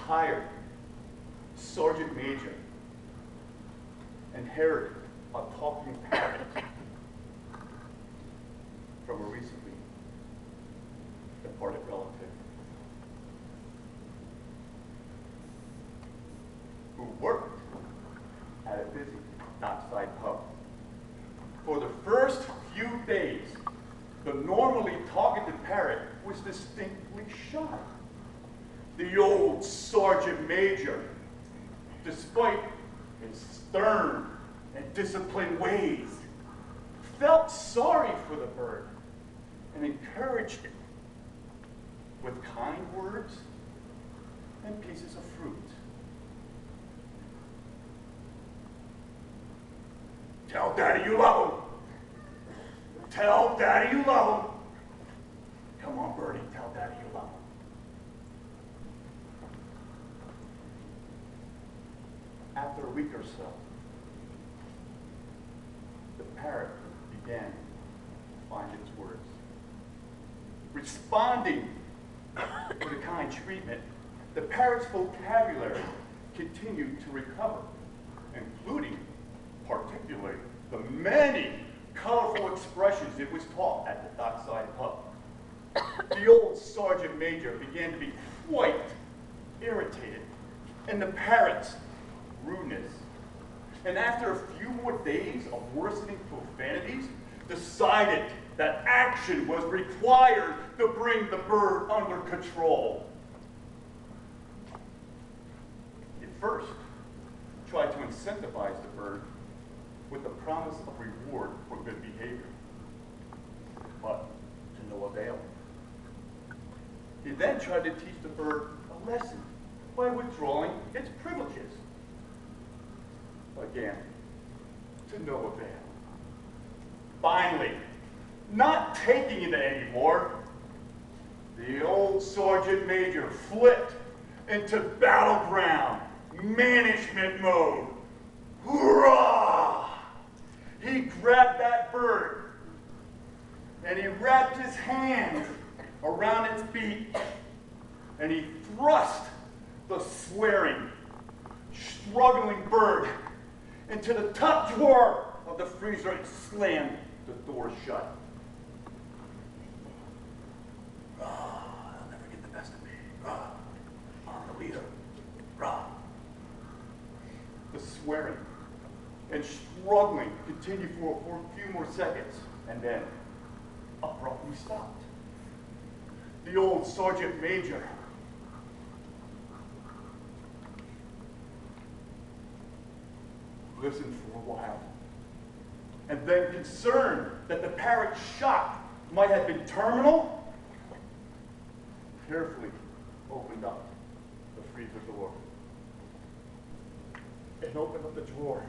retired sergeant major inherited a talking parrot from a recently departed relative who worked at a busy dockside pub. For the first few days, the normally talkative parrot was distinctly shy. The old sergeant major, despite his stern and disciplined ways, felt sorry for the bird and encouraged it with kind words and pieces of fruit. Tell Daddy you love him. Tell Daddy you love him. Come on, birdie, tell Daddy you love him. After a week or so, the parrot began to find its words. Responding to the kind treatment, the parrot's vocabulary continued to recover, including particularly the many colorful expressions it was taught at the dockside pub. The old sergeant major began to be quite irritated in the parrot's rudeness, and after a few more days of worsening profanities, decided that action was required to bring the bird under control. He first tried to incentivize the bird with the promise of reward for good behavior, but to no avail. He then tried to teach the bird a lesson by withdrawing its privileges. Again, to no avail. Finally, not taking it anymore, the old sergeant major flipped into battleground management mode. Hurrah! He grabbed that bird and he wrapped his hands around its beak and he thrust the swearing, struggling bird into the top drawer of the freezer and slammed the door shut. They'll never get the best of me. I'm the leader. The swearing and struggling continued for a few more seconds and then abruptly stopped. The old sergeant major listened for a while, and then, concerned that the parrot's shock might have been terminal, carefully opened up the freezer door and opened up the drawer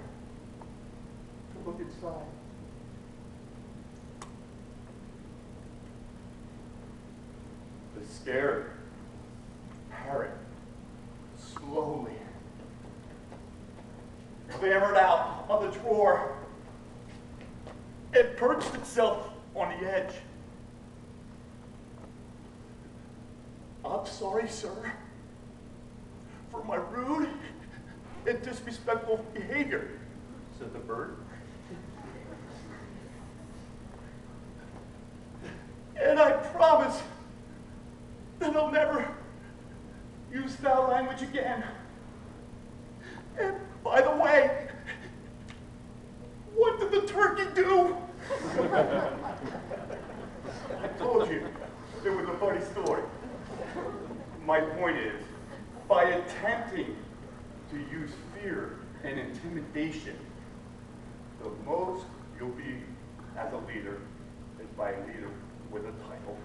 to look inside. The scared parrot slowly clambered out of the drawer. It perched itself on the edge. I'm sorry, sir, for my rude and disrespectful behavior, said the bird. And I promise that I'll never use foul language again. And by the way, what did the turkey do? I told you it was a funny story. My point is, by attempting to use fear and intimidation, the most you'll be as a leader is by a leader with a title.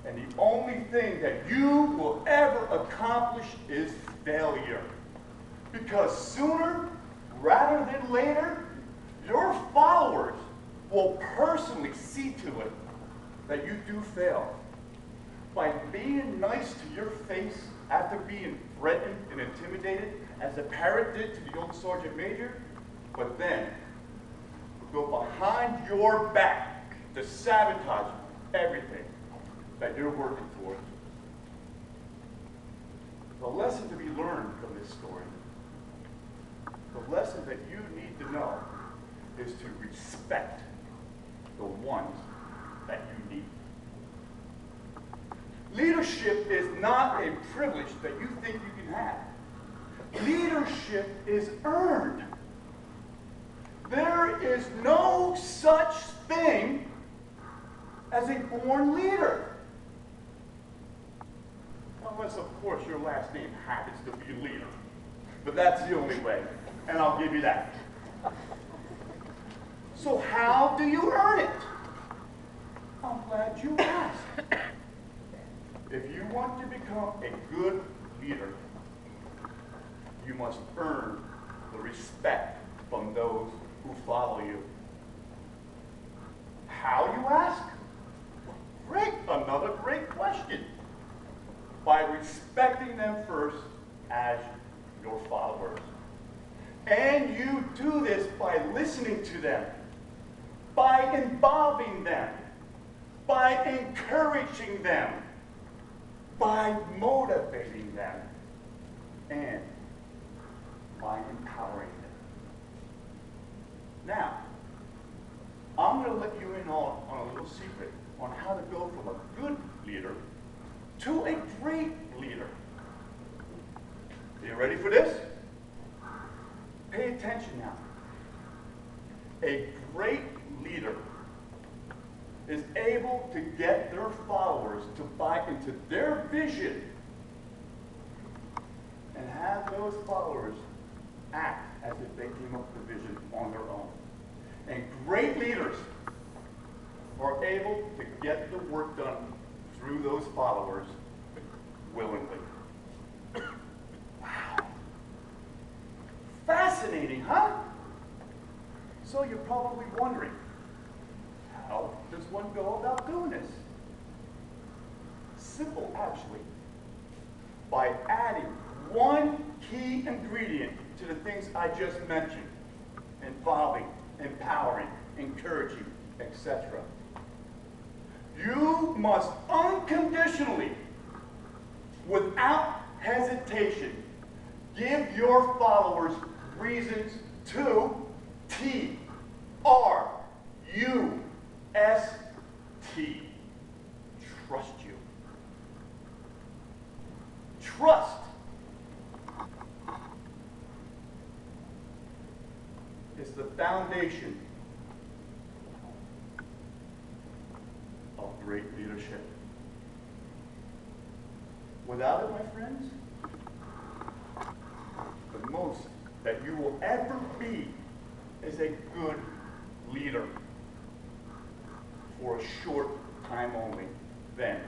And the only thing that you will ever accomplish is failure. Because sooner rather than later, your followers will personally see to it that you do fail. By being nice to your face after being threatened and intimidated, as the parrot did to the old sergeant major, but then go behind your back to sabotage everything that you're working towards. The lesson to be learned from this story, the lesson that you need to know, is to respect the ones that you need. Leadership is not a privilege that you think you can have. Leadership is earned. There is no such thing as a born leader. Unless, of course, your last name happens to be leader. But that's the only way, and I'll give you that. So how do you earn it? I'm glad you asked. If you want to become a good leader, you must earn the respect from those who follow you. How, you ask? Great, another great question. By respecting them first as your followers. And you do this by listening to them, by involving them, by encouraging them, by motivating them, and by empowering them. Now, I'm going to let you in on a little secret on how to go from a good leader to a great leader. Are you ready for this? Pay attention now. A great leader is able to get their followers to buy into their vision and have those followers act as if they came up with the vision on their own. And great leaders are able to get the work done through those followers willingly. Wow. Fascinating, huh? So you're probably wondering, how does one go about doing this? Simple, actually. By adding one key ingredient to the things I just mentioned: involving, empowering, encouraging, etc. You must unconditionally, without hesitation, give your followers reasons to trust. Trust you. Trust is the foundation of great leadership. Without it, my friends, the most that you will ever be is a good leader for a short time only, then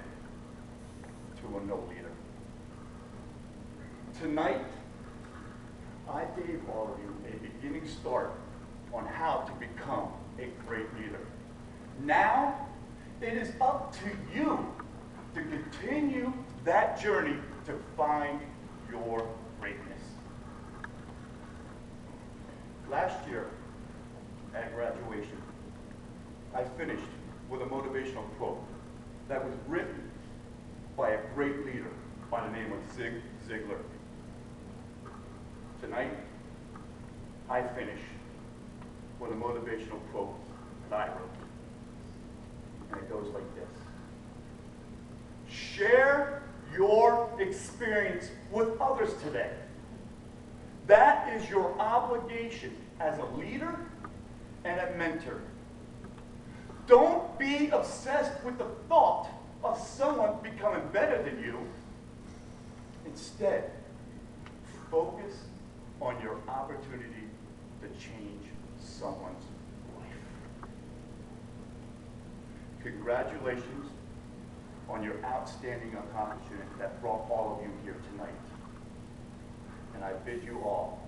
to a no leader. Tonight, I gave all of you a beginning start on how to become a great leader. Now, it is up to you to continue that journey to find your greatness. Last year, at graduation, I finished with a motivational quote that was written by a great leader by the name of Zig Ziglar. Tonight, I finish with a motivational quote that I wrote. And it goes like this: share your experience with others today. That is your obligation as a leader and a mentor. Don't be obsessed with the thought of someone becoming better than you. Instead, focus on your opportunity to change someone's life. Congratulations on your outstanding accomplishment that brought all of you here tonight. And I bid you all